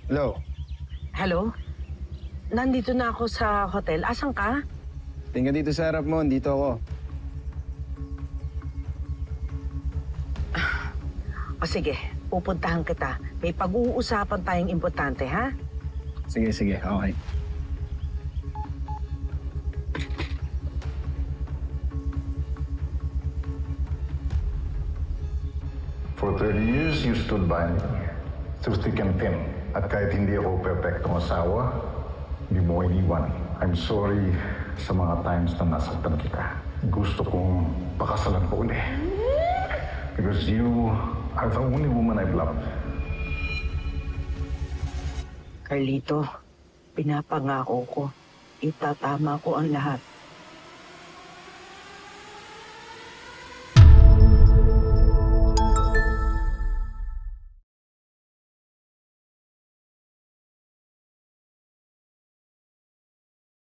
Hello? Hello? Nandito na ako sa hotel. Asan ka? Tingnan dito sa harap mo, dito ako. O sige, pupuntahan kita. May pag-uusapan tayong importante, ha? Sige, okay. For 30 years, you stood by me. Through thick and thin. At kahit hindi ako perfectong asawa, hindi mo iniwan. I'm sorry sa mga times na nasaktan kita. Gusto kong pakasalan ko uli. Because you are the only woman I've loved. Carlito, pinapangako ko. Itatama ko ang lahat.